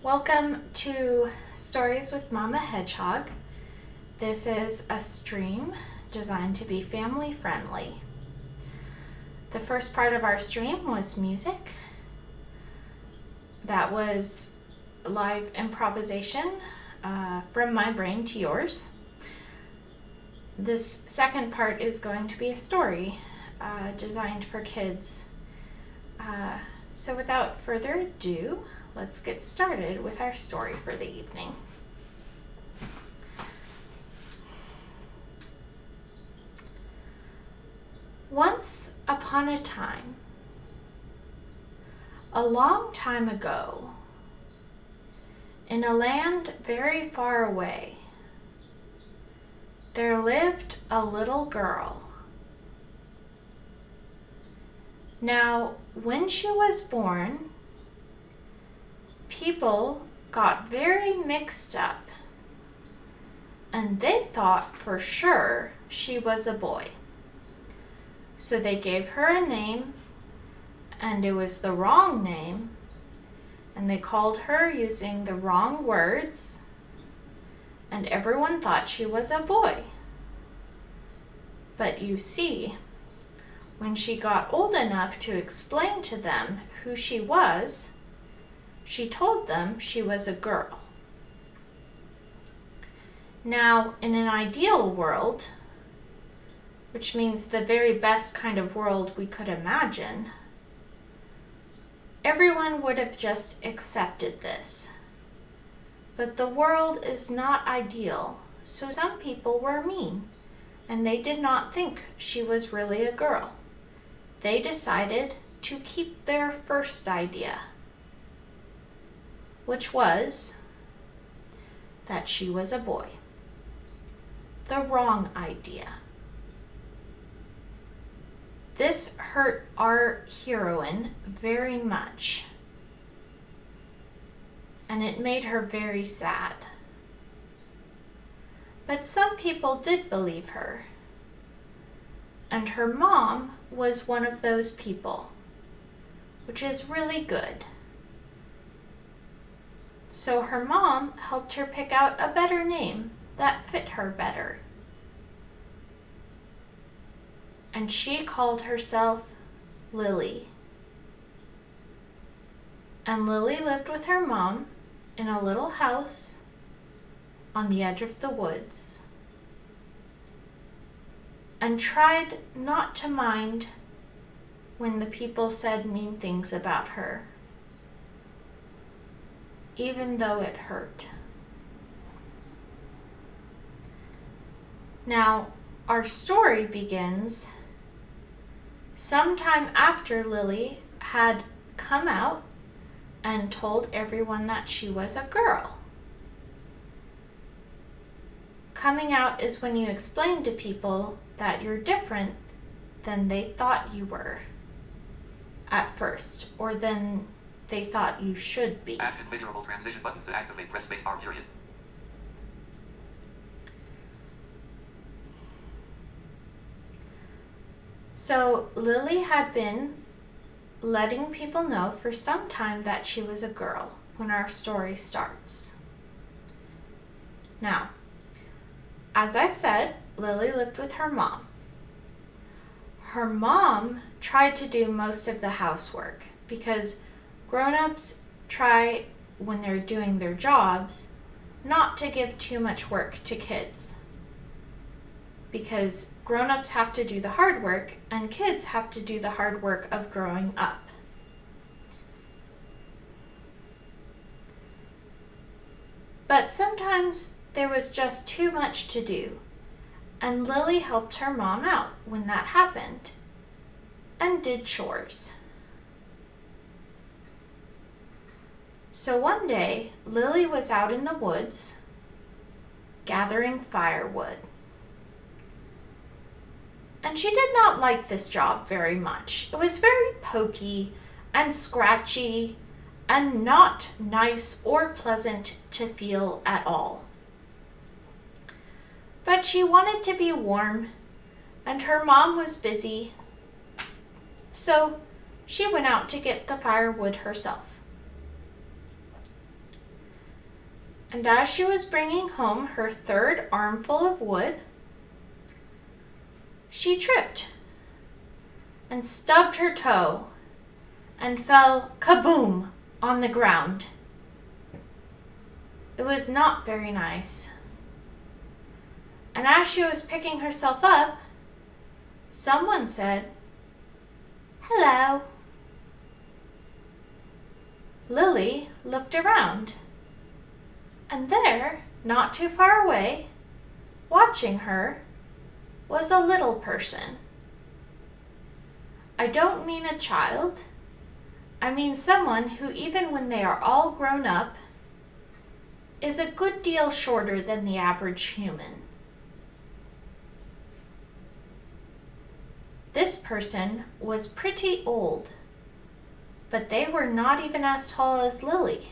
Welcome to Stories with Mama Hedgehog. This is a stream designed to be family friendly. The first part of our stream was music. That was live improvisation from my brain to yours. This second part is going to be a story designed for kids. So without further ado, let's get started with our story for the evening. Once upon a time, a long time ago, in a land very far away, there lived a little girl. Now, when she was born, people got very mixed up, and they thought for sure she was a boy. So they gave her a name, and it was the wrong name, and they called her using the wrong words, and everyone thought she was a boy. But you see, when she got old enough to explain to them who she was, she told them she was a girl. Now, in an ideal world, which means the very best kind of world we could imagine, everyone would have just accepted this. But the world is not ideal, so some people were mean, and they did not think she was really a girl. They decided to keep their first idea, which was that she was a boy. The wrong idea. This hurt our heroine very much, and it made her very sad. But some people did believe her, and her mom was one of those people, which is really good. So her mom helped her pick out a better name that fit her better. And she called herself Lily. And Lily lived with her mom in a little house on the edge of the woods, and tried not to mind when the people said mean things about her, even though it hurt. Now, our story begins sometime after Lily had come out and told everyone that she was a girl. Coming out is when you explain to people that you're different than they thought you were at first, or than they thought you should be. Add configurable transition button to activate, press spacebar period. So Lily had been letting people know for some time that she was a girl when our story starts. Now, as I said, Lily lived with her mom. Her mom tried to do most of the housework because grown-ups try, when they're doing their jobs, not to give too much work to kids, because grown-ups have to do the hard work and kids have to do the hard work of growing up. But sometimes there was just too much to do, and Lily helped her mom out when that happened and did chores. So one day, Lily was out in the woods gathering firewood. And she did not like this job very much. It was very pokey and scratchy and not nice or pleasant to feel at all. But she wanted to be warm, and her mom was busy, so she went out to get the firewood herself. And as she was bringing home her third armful of wood, she tripped and stubbed her toe and fell kaboom on the ground. It was not very nice. And as she was picking herself up, someone said, "Hello." Lily looked around, and there, not too far away, watching her, was a little person. I don't mean a child. I mean someone who, even when they are all grown up, is a good deal shorter than the average human. This person was pretty old, but they were not even as tall as Lily,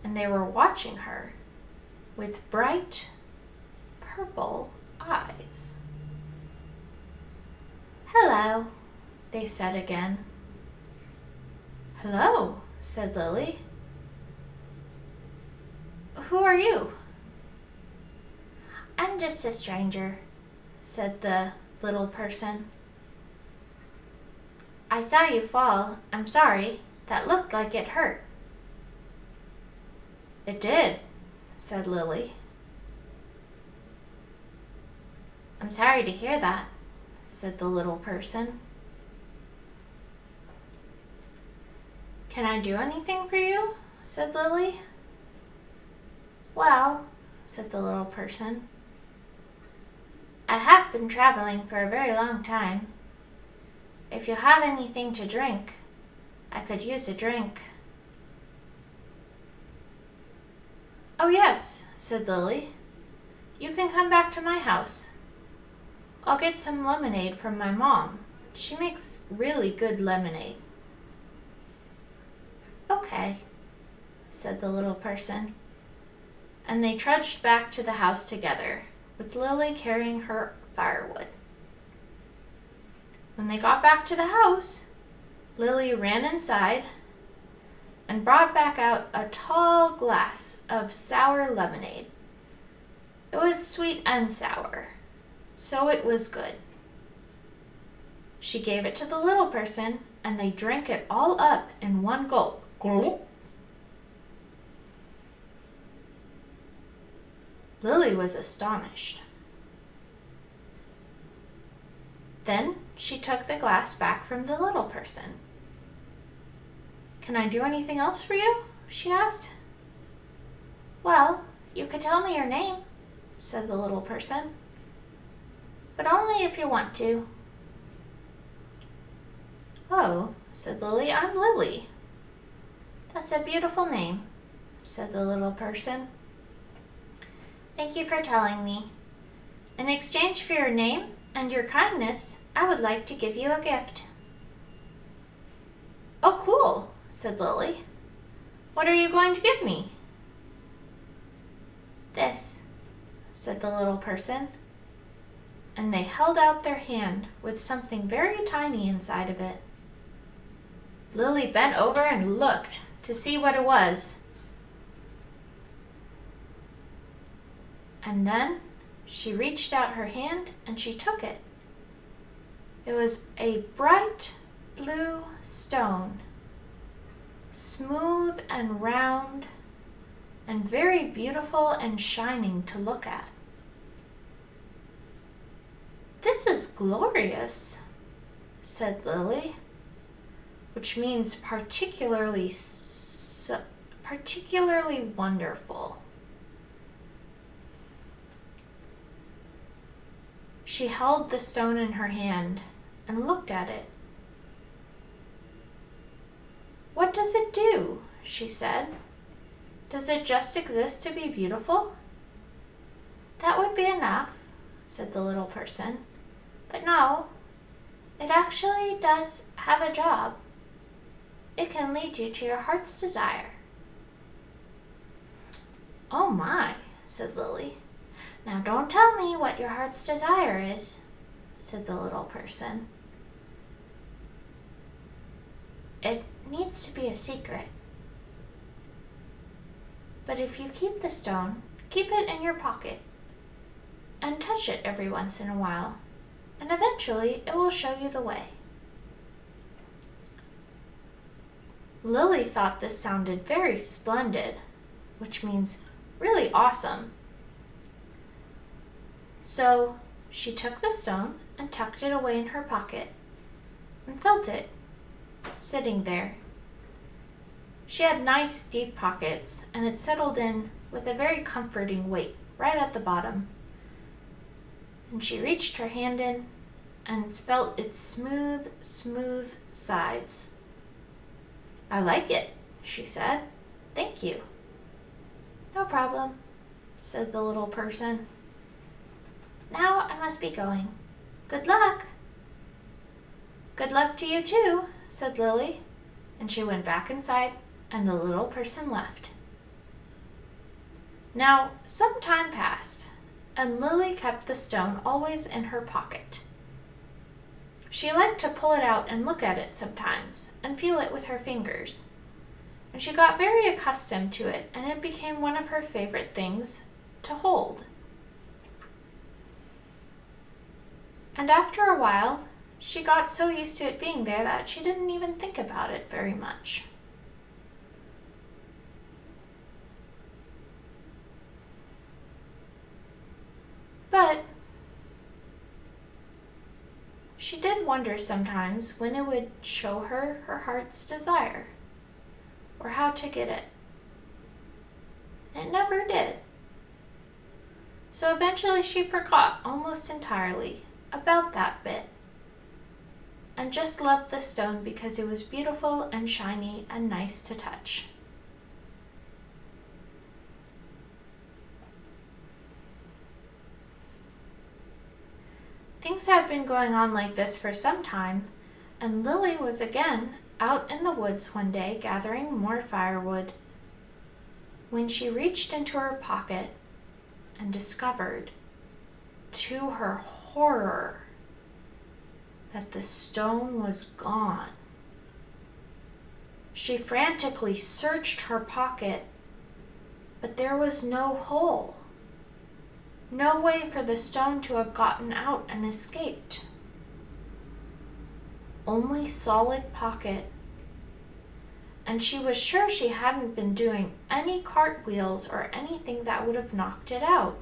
and they were watching her with bright purple eyes. "Hello," they said again. "Hello," said Lily. "Who are you?" "I'm just a stranger," said the little person. "I saw you fall. I'm sorry. That looked like it hurt." "It did," said Lily. "I'm sorry to hear that," said the little person. "Can I do anything for you?" said Lily. "Well," said the little person, "I have been traveling for a very long time. If you have anything to drink, I could use a drink." "Oh yes," said Lily. "You can come back to my house. I'll get some lemonade from my mom. She makes really good lemonade." "Okay," said the little person. And they trudged back to the house together, with Lily carrying her firewood. When they got back to the house, Lily ran inside and brought back out a tall glass of sour lemonade. It was sweet and sour, so it was good. She gave it to the little person, and they drank it all up in one gulp. Gulp. Lily was astonished. Then she took the glass back from the little person. "Can I do anything else for you?" she asked. "Well, you could tell me your name," said the little person, "but only if you want to." "Oh," said Lily, "I'm Lily." "That's a beautiful name," said the little person. "Thank you for telling me. In exchange for your name and your kindness, I would like to give you a gift." "Oh, cool," said Lily. "What are you going to give me?" "This," said the little person, and they held out their hand with something very tiny inside of it. Lily bent over and looked to see what it was. And then she reached out her hand and she took it. It was a bright blue stone, smooth and round, and very beautiful and shining to look at. "This is glorious," said Lily, which means particularly wonderful. She held the stone in her hand and looked at it. "What does it do?" she said. "Does it just exist to be beautiful?" "That would be enough," said the little person. "But no, it actually does have a job. It can lead you to your heart's desire." "Oh my," said Lily. "Now don't tell me what your heart's desire is," said the little person. "It needs to be a secret." But if you keep the stone, keep it in your pocket and touch it every once in a while, and eventually it will show you the way. Lily thought this sounded very splendid, which means really awesome. So she took the stone and tucked it away in her pocket and felt it sitting there. She had nice deep pockets, and it settled in with a very comforting weight right at the bottom. And she reached her hand in and felt its smooth, smooth sides. "I like it," she said. "Thank you." "No problem," said the little person. "Now I must be going. Good luck." "Good luck to you too," said Lily, and she went back inside, and the little person left. Now, some time passed, and Lily kept the stone always in her pocket. She liked to pull it out and look at it sometimes, and feel it with her fingers. And she got very accustomed to it, and it became one of her favorite things to hold. And after a while, she got so used to it being there that she didn't even think about it very much. But she did wonder sometimes when it would show her her heart's desire, or how to get it. It never did. So eventually she forgot almost entirely about that bit, and just loved the stone because it was beautiful and shiny and nice to touch. Things had been going on like this for some time, and Lily was again out in the woods one day gathering more firewood, when she reached into her pocket and discovered, to her horror, that the stone was gone. She frantically searched her pocket, but there was no hole. No way for the stone to have gotten out and escaped. Only solid pocket. And she was sure she hadn't been doing any cartwheels or anything that would have knocked it out.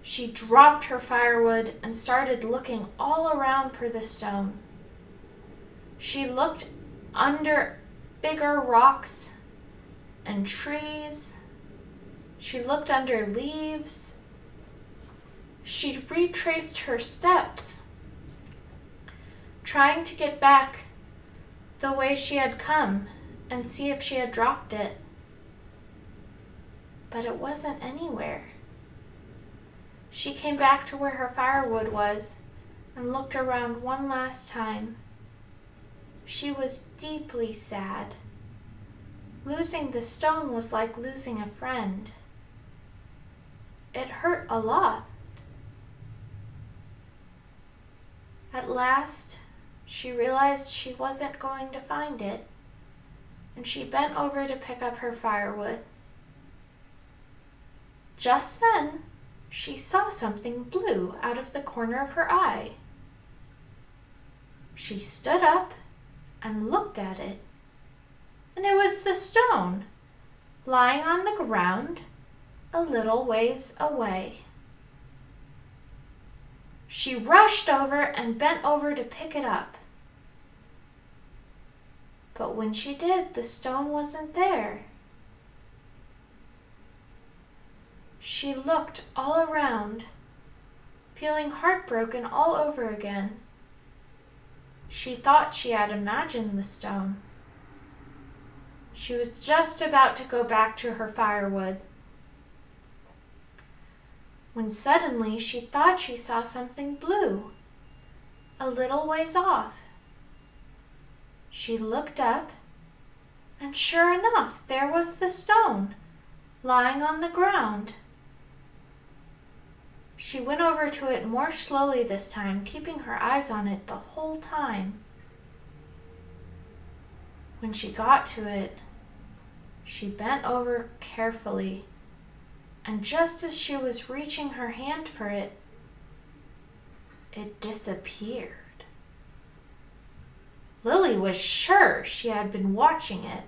She dropped her firewood and started looking all around for the stone. She looked under bigger rocks and trees. She looked under leaves. She retraced her steps, trying to get back the way she had come and see if she had dropped it. But it wasn't anywhere. She came back to where her firewood was and looked around one last time. She was deeply sad. Losing the stone was like losing a friend. It hurt a lot. At last, she realized she wasn't going to find it, and she bent over to pick up her firewood. Just then, she saw something blue out of the corner of her eye. She stood up and looked at it, and it was the stone, lying on the ground a little ways away. She rushed over and bent over to pick it up. But when she did, the stone wasn't there. She looked all around, feeling heartbroken all over again. She thought she had imagined the stone. She was just about to go back to her firewood, when suddenly she thought she saw something blue, a little ways off. She looked up, and sure enough, there was the stone, lying on the ground. She went over to it more slowly this time, keeping her eyes on it the whole time. When she got to it, She bent over carefully, and just as she was reaching her hand for it, it disappeared. Lily was sure she had been watching it.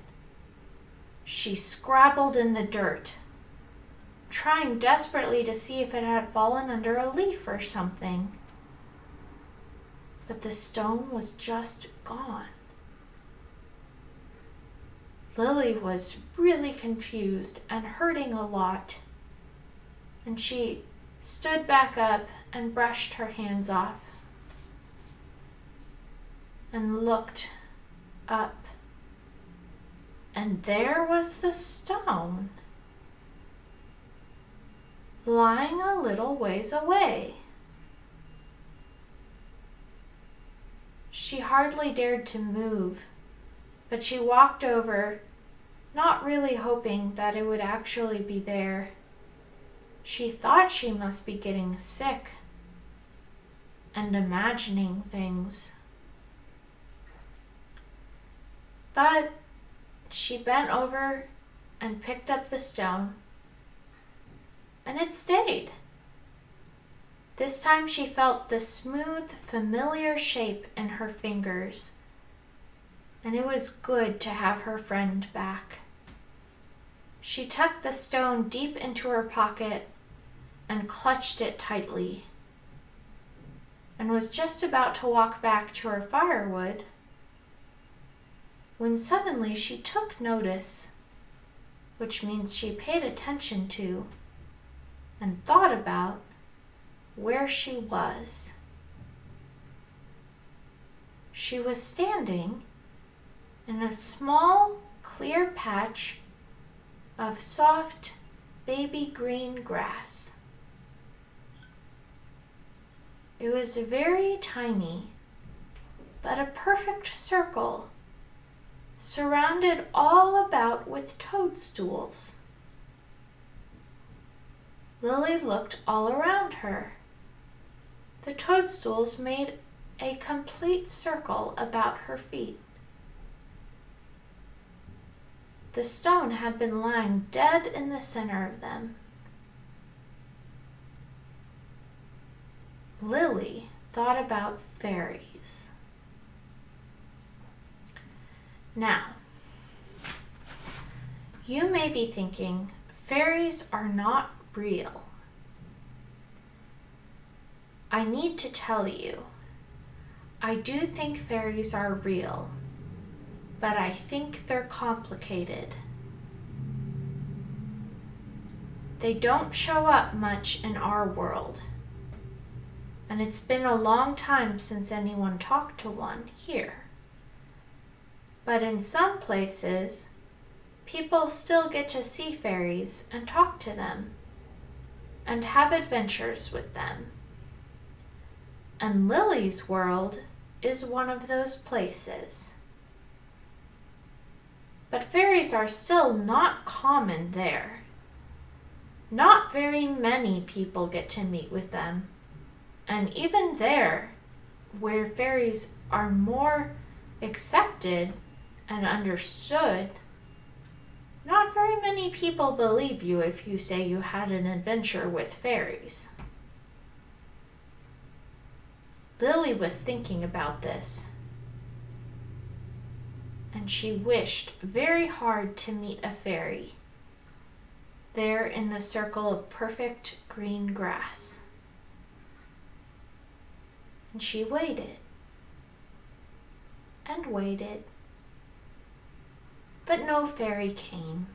She scrabbled in the dirt, trying desperately to see if it had fallen under a leaf or something. But the stone was just gone. Lily was really confused and hurting a lot, and she stood back up and brushed her hands off and looked up, and there was the stone lying a little ways away. She hardly dared to move, but she walked over, not really hoping that it would actually be there. She thought she must be getting sick and imagining things. But she bent over and picked up the stone, and it stayed. This time she felt the smooth, familiar shape in her fingers, and it was good to have her friend back. She tucked the stone deep into her pocket and clutched it tightly, and was just about to walk back to her firewood when suddenly she took notice, which means she paid attention to and thought about where she was. She was standing in a small, clear patch of soft, baby green grass. It was very tiny, but a perfect circle, surrounded all about with toadstools. Lily looked all around her. The toadstools made a complete circle about her feet. The stone had been lying dead in the center of them. Lily thought about fairies. Now, you may be thinking, fairies are not real. I need to tell you, I do think fairies are real, but I think they're complicated. They don't show up much in our world, and it's been a long time since anyone talked to one here. But in some places, people still get to see fairies and talk to them and have adventures with them. And Lily's world is one of those places. But fairies are still not common there. Not very many people get to meet with them. And even there, where fairies are more accepted and understood, not very many people believe you if you say you had an adventure with fairies. Lily was thinking about this, and she wished very hard to meet a fairy there in the circle of perfect green grass. And she waited and waited, but no fairy came.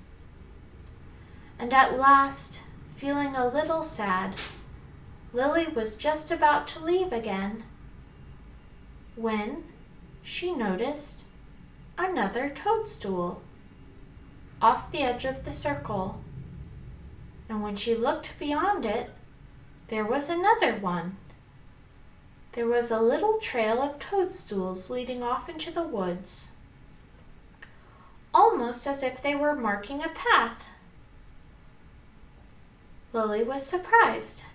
And at last, feeling a little sad, Lily was just about to leave again when she noticed another toadstool off the edge of the circle. And when she looked beyond it, there was another one. There was a little trail of toadstools leading off into the woods, almost as if they were marking a path. Lily was surprised.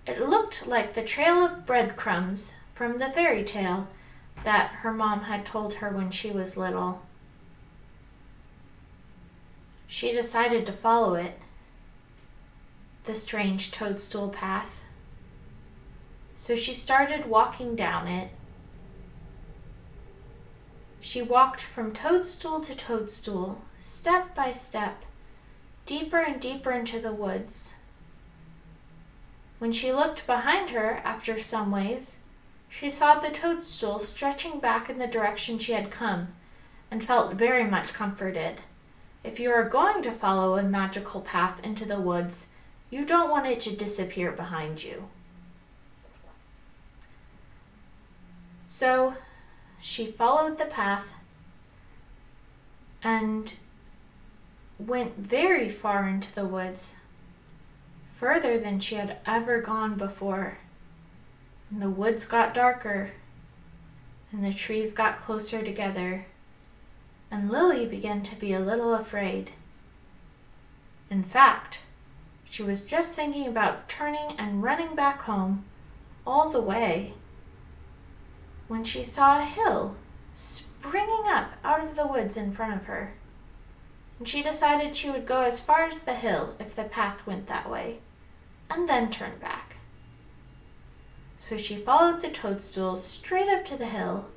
It looked like the trail of breadcrumbs from the fairy tale that her mom had told her when she was little. she decided to follow it, the strange toadstool path. So she started walking down it. She walked from toadstool to toadstool, step by step, deeper and deeper into the woods. When she looked behind her after some ways, she saw the toadstool stretching back in the direction she had come and felt very much comforted. If you are going to follow a magical path into the woods, you don't want it to disappear behind you. So she followed the path and went very far into the woods, further than she had ever gone before. And the woods got darker, and the trees got closer together, and Lily began to be a little afraid. In fact, she was just thinking about turning and running back home all the way when she saw a hill springing up out of the woods in front of her. And she decided she would go as far as the hill if the path went that way, and then turn back. So she followed the toadstool straight up to the hill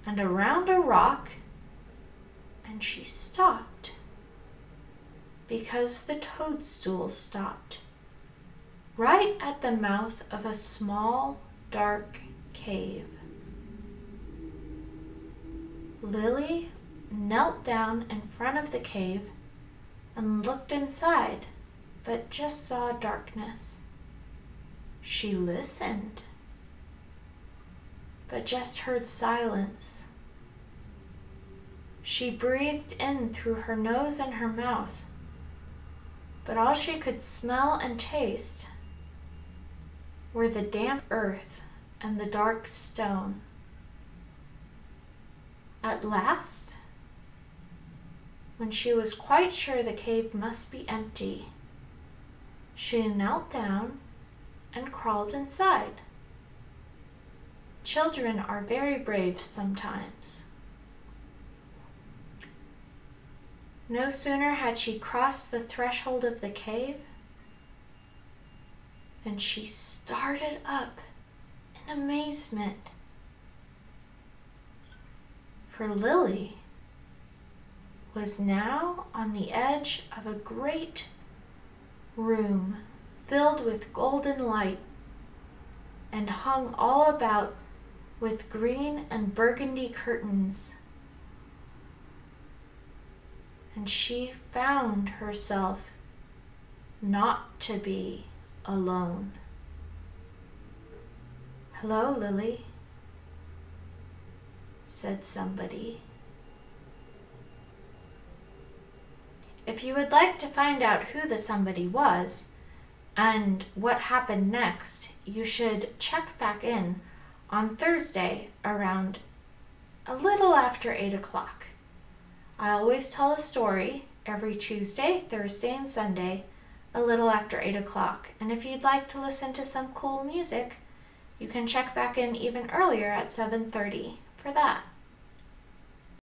and around a rock, and she stopped because the toadstool stopped right at the mouth of a small, dark cave. Lily knelt down in front of the cave and looked inside, but just saw darkness. She listened, but just heard silence. She breathed in through her nose and her mouth, but all she could smell and taste were the damp earth and the dark stone. At last, when she was quite sure the cave must be empty, she knelt down and crawled inside. Children are very brave sometimes. No sooner had she crossed the threshold of the cave than she started up in amazement. For Lily was now on the edge of a great room filled with golden light and hung all about with green and burgundy curtains. And she found herself not to be alone. "Hello, Lily," said somebody. If you would like to find out who the somebody was and what happened next, you should check back in on Thursday around a little after 8 o'clock. I always tell a story every Tuesday, Thursday, and Sunday, a little after 8 o'clock. And if you'd like to listen to some cool music, you can check back in even earlier at 7:30 for that.